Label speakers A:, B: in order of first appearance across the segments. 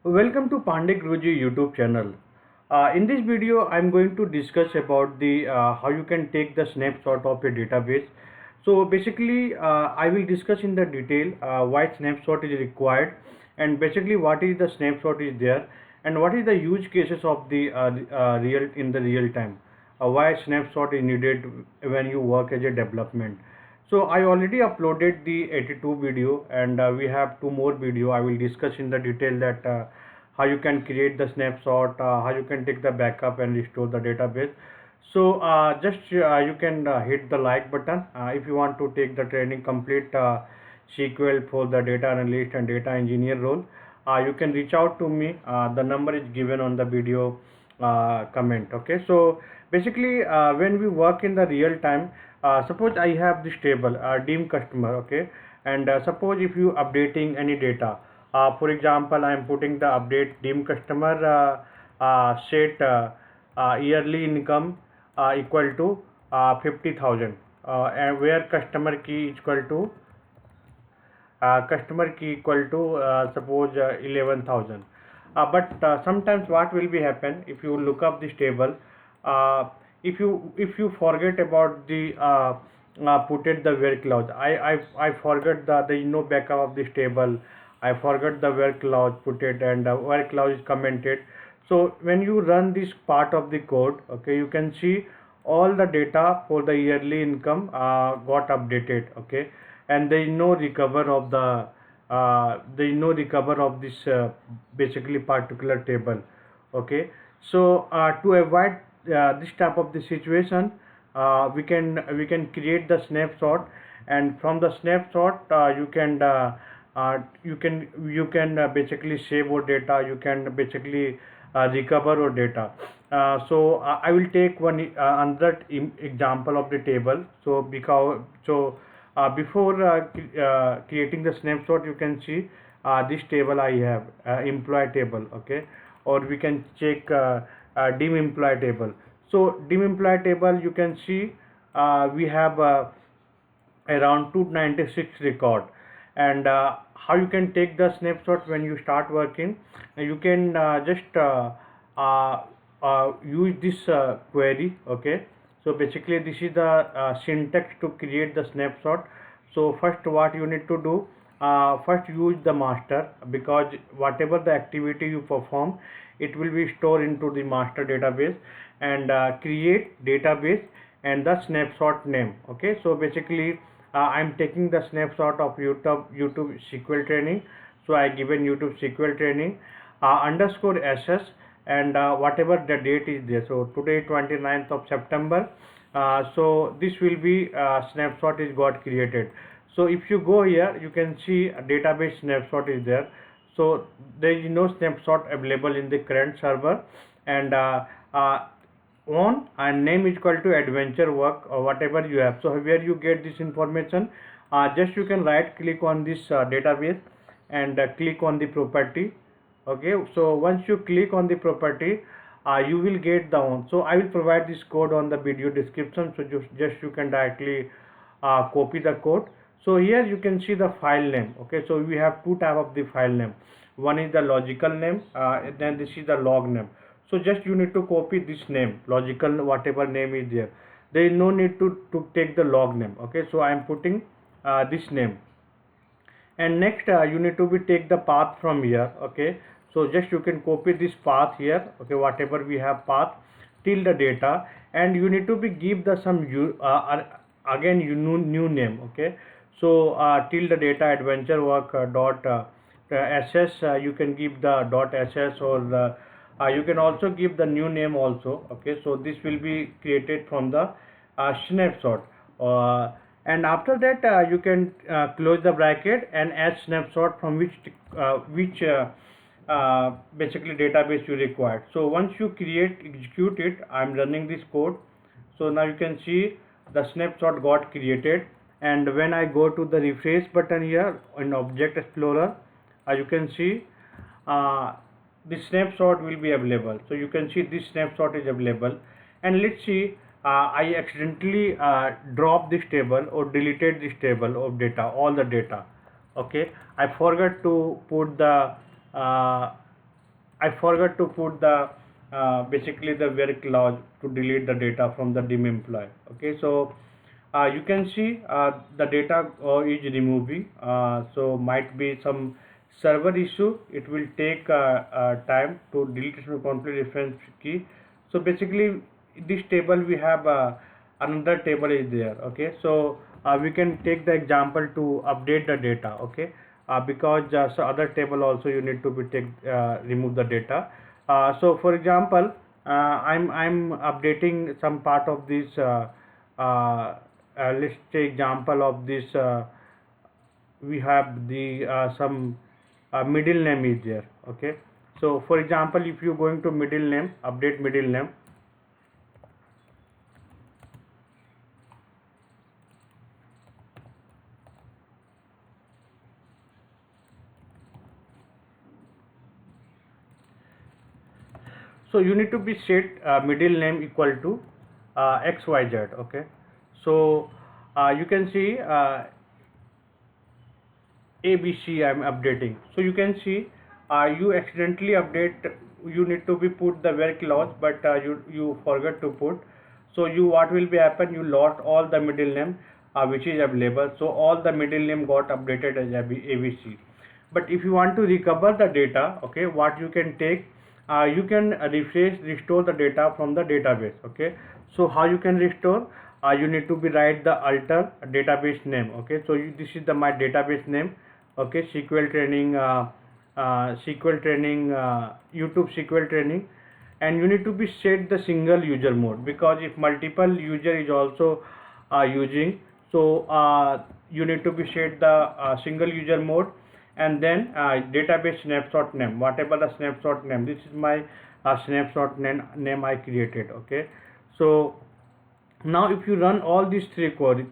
A: Welcome to Pandey Guruji YouTube channel. In this video, I'm going to discuss about the how you can take the snapshot of a database. So basically, I will discuss in the detail why snapshot is required, and basically what is the snapshot is there, and what is the use cases of the real in the real time. Why snapshot is needed when you work as a development. So I already uploaded the 82 video, and we have two more video. I will discuss in the detail that how you can create the snapshot, how you can take the backup and restore the database. So just you can hit the like button if you want to take the training complete SQL for the data analyst and data engineer role. You can reach out to me. The number is given on the video comment. Okay, so basically when we work in the real time, suppose I have this table dim customer. Okay, and suppose if you updating any data, for example I am putting the update dim customer set yearly income equal to 50,000, and where customer key equal to suppose 11,000. But sometimes what will be happen if you look up this table, uh, if you forget about the put it the where clause. I forgot the no backup of this table. I forgot the where clause put it, and where clause is commented. So when you run this part of the code, okay, you can see all the data for the yearly income got updated. Okay, and there is no recover of this basically particular table. Okay, so to avoid this type of the situation, we can create the snapshot, and from the snapshot you can basically save your data. You can basically recover your data. So I will take one another example of the table. So before creating the snapshot, you can see this table I have employee table. Okay, or we can check dim employee table. So dim employee table, you can see we have around 296 record. And how you can take the snapshot when you start working, you can just use this query. Okay, so basically this is the syntax to create the snapshot. So first what you need to do, first use the master, because whatever the activity you perform, it will be stored into the master database, and create database and the snapshot name. Okay, so basically I'm taking the snapshot of YouTube SQL training. So I given YouTube SQL training underscore SS, and whatever the date is there. So today 29th of September. So this will be snapshot is got created. So if you go here, you can see a database snapshot is there. So there is no snapshot available in the current server, and on and name is equal to adventure work or whatever you have. So where you get this information, just you can right click on this database, and click on the property. Okay, so once you click on the property, you will get the one. So I will provide this code on the video description, so just you can directly copy the code. So here you can see the file name. Okay, so we have two type of the file name. One is the logical name, then this is the log name. So just you need to copy this name, logical whatever name is there. There is no need to take the log name. Okay, so I am putting this name, and next you need to be take the path from here. Okay, so just you can copy this path here. Okay, whatever we have path till the data, and you need to be give the some again you new name. Okay, so till the data adventure work dot ss, you can give the dot ss, or the you can also give the new name also. Okay, so this will be created from the snapshot, and after that you can close the bracket and add snapshot from which basically database you require. So once you execute it, I'm running this code. So now you can see the snapshot got created, and when I go to the refresh button here in Object Explorer, you can see this snapshot will be available. So you can see this snapshot is available, and let's see I accidentally dropped this table or deleted this table of data, all the data. Okay, I forgot to put the I forgot to put the basically the where clause to delete the data from the dim employee. Okay, so you can see the data is removing. So might be some server issue. It will take time to delete from complete reference key. So basically, this table we have another table is there. Okay, so we can take the example to update the data. Okay, because so other table also you need to be take remove the data. So for example, I'm updating some part of this. Let's take example of this. We have the some middle name is there. Okay, so for example, if you going to middle name, update middle name. So you need to be set middle name equal to xyz. Okay, so you can see ABC I'm updating. So you can see you accidentally update. You need to be put the where clause, but you forget to put. So you what will be happen? You lost all the middle name which is available. So all the middle name got updated as ABC. But if you want to recover the data, okay, what you can take, you can restore the data from the database. Okay, so how you can restore? You need to be write the alter database name. Okay, so this is the my database name. Okay, SQL training, SQL training, YouTube SQL training, and you need to be set the single user mode, because if multiple user is also using, so you need to be set the single user mode, and then database snapshot name, whatever the snapshot name. This is my snapshot name I created. Okay, so now if you run all these three code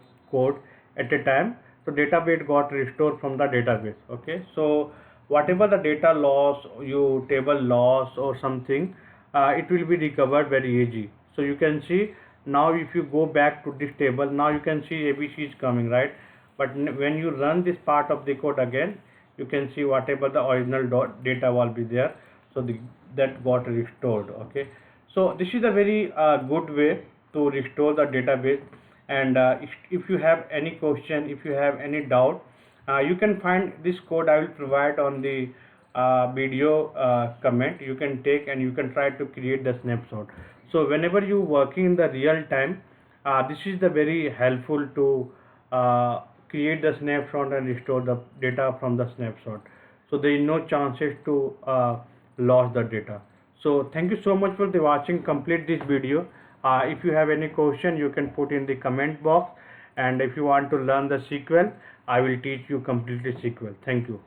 A: at a time, so database got restored from the database. Okay, so whatever the data loss, you table loss or something, it will be recovered very easy. So you can see now if you go back to this table, now you can see ABC is coming, right? But when you run this part of the code again, you can see whatever the original data will be there, so that got restored. Okay, so this is a very good way to restore the database. And if you have any question, if you have any doubt, you can find this code I will provide on the video comment. You can take and you can try to create the snapshot. So whenever you working in the real time, this is the very helpful to create the snapshot and restore the data from the snapshot. So there is no chances to lose the data. So thank you so much for the watching complete this video. If you have any question, you can put in the comment box, and if you want to learn the SQL, I will teach you completely SQL. Thank you.